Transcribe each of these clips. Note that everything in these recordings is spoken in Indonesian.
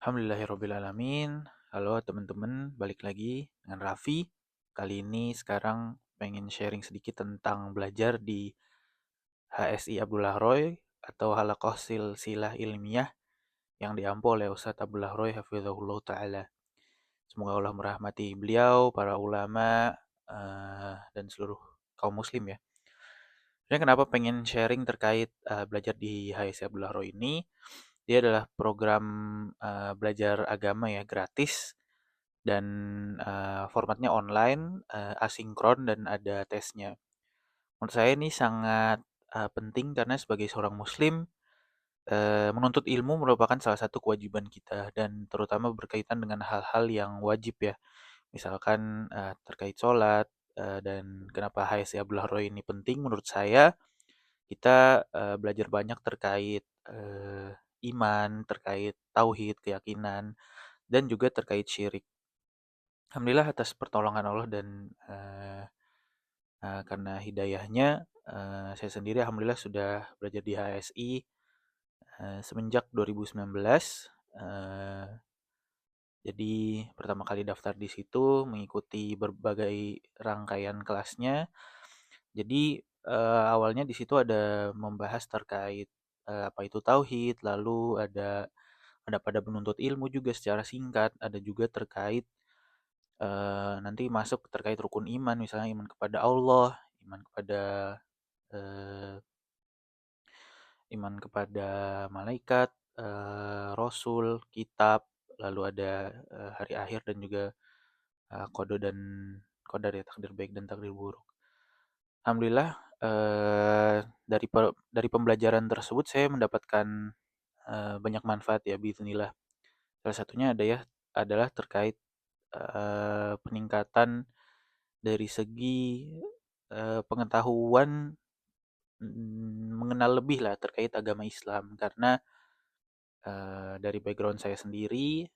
Alhamdulillahirrabbilalamin. Halo teman-teman, balik lagi dengan Raffi. Kali ini sekarang pengen sharing sedikit tentang belajar di HSI Abdullah Roy atau Halaqah Silsilah Ilmiah yang diampu oleh Ustadz Abdullah Roy Hafizahullah Ta'ala. Semoga Allah merahmati beliau, para ulama, dan seluruh kaum muslim ya. Sebenarnya kenapa pengen sharing terkait belajar di HSI Abdullah Roy ini? Dia adalah program belajar agama ya, gratis dan formatnya online, asinkron dan ada tesnya. Menurut saya ini sangat penting karena sebagai seorang muslim, menuntut ilmu merupakan salah satu kewajiban kita dan terutama berkaitan dengan hal-hal yang wajib ya. Misalkan terkait sholat, dan kenapa HSI Abdullah Roy ini penting menurut saya, kita belajar banyak terkait iman, terkait tauhid, keyakinan, dan juga terkait syirik. Alhamdulillah atas pertolongan Allah dan karena hidayahnya, saya sendiri alhamdulillah sudah belajar di HSI semenjak 2019. eee, jadi pertama kali daftar di situ, mengikuti berbagai rangkaian kelasnya. Jadi, awalnya di situ ada membahas terkait, apa itu tauhid, lalu ada pada menuntut ilmu juga secara singkat, ada juga terkait nanti masuk terkait rukun iman, misalnya iman kepada Allah, iman kepada eee, iman kepada malaikat, rasul, kitab, lalu ada hari akhir dan juga qada dan qadar ya, takdir baik dan takdir buruk. Alhamdulillah dari pembelajaran tersebut saya mendapatkan banyak manfaat ya biidznillah. Salah satunya adalah terkait peningkatan dari segi pengetahuan, mengenal lebih lah terkait agama Islam karena dari background saya sendiri,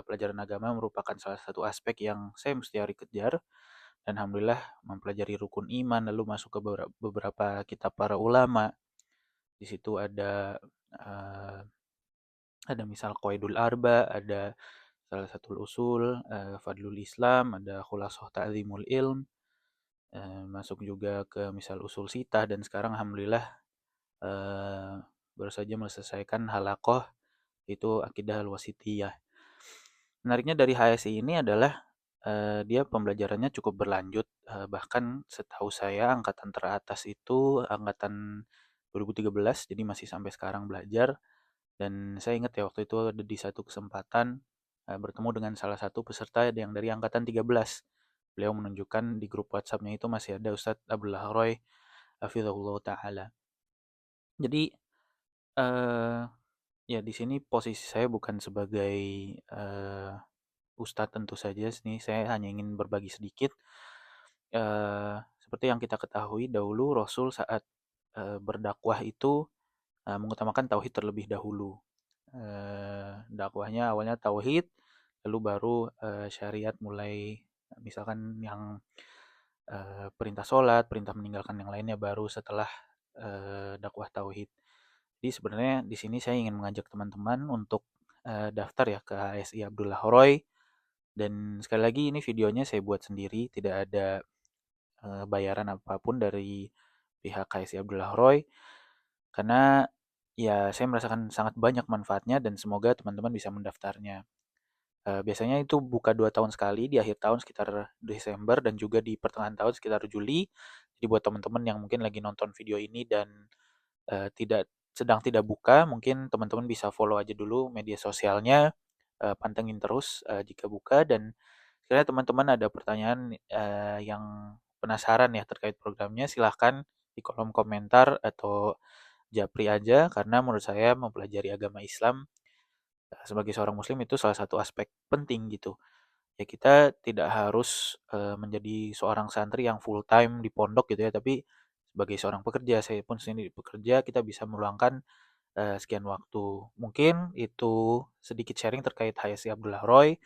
pelajaran agama merupakan salah satu aspek yang saya mesti hari kejar dan alhamdulillah mempelajari rukun iman lalu masuk ke beberapa kitab para ulama. Di situ eee, ada misal Qawaidul Arba, ada salah satu usul, Fadlul Islam, ada Khulasah Ta'zimul Ilm, masuk juga ke misal usul sitah dan sekarang alhamdulillah eee, baru saja menyelesaikan halaqah itu akidah al-wasithiyah. Menariknya dari HSI ini adalah dia pembelajarannya cukup berlanjut, bahkan setahu saya angkatan teratas itu angkatan 2013, jadi masih sampai sekarang belajar. Dan saya ingat ya waktu itu ada di satu kesempatan bertemu dengan salah satu peserta yang dari angkatan 13. Beliau menunjukkan di grup WhatsApp-nya itu masih ada Ustadz Abdullah Roy hafizahullah taala. Jadi eh ya di sini posisi saya bukan sebagai eh ustadz tentu saja nih, saya hanya ingin berbagi sedikit. Seperti yang kita ketahui dahulu Rasul saat berdakwah itu mengutamakan tauhid terlebih dahulu. Dakwahnya awalnya tauhid, lalu baru syariat mulai misalkan yang perintah sholat, perintah meninggalkan yang lainnya baru setelah dakwah tauhid. Jadi sebenarnya di sini saya ingin mengajak teman-teman untuk daftar ya ke HSI Abdullah Roy dan sekali lagi ini videonya saya buat sendiri, tidak ada bayaran apapun dari pihak HSI Abdullah Roy karena ya saya merasakan sangat banyak manfaatnya dan semoga teman-teman bisa mendaftarnya. Biasanya itu buka 2 tahun sekali di akhir tahun sekitar Desember dan juga di pertengahan tahun sekitar Juli. Jadi buat teman-teman yang mungkin lagi nonton video ini dan tidak buka, mungkin teman-teman bisa follow aja dulu media sosialnya, pantengin terus jika buka dan sekiranya teman-teman ada pertanyaan yang penasaran ya terkait programnya silahkan di kolom komentar atau japri aja karena menurut saya mempelajari agama Islam sebagai seorang muslim itu salah satu aspek penting gitu. Ya kita tidak harus menjadi seorang santri yang full time di pondok gitu ya, tapi sebagai seorang pekerja, saya pun sendiri bekerja, kita bisa meluangkan sekian waktu. Mungkin itu sedikit sharing terkait HSI Abdullah Roy.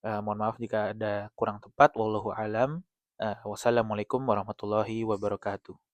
Mohon maaf jika ada kurang tepat. Wallahu alam. Wassalamualaikum warahmatullahi wabarakatuh.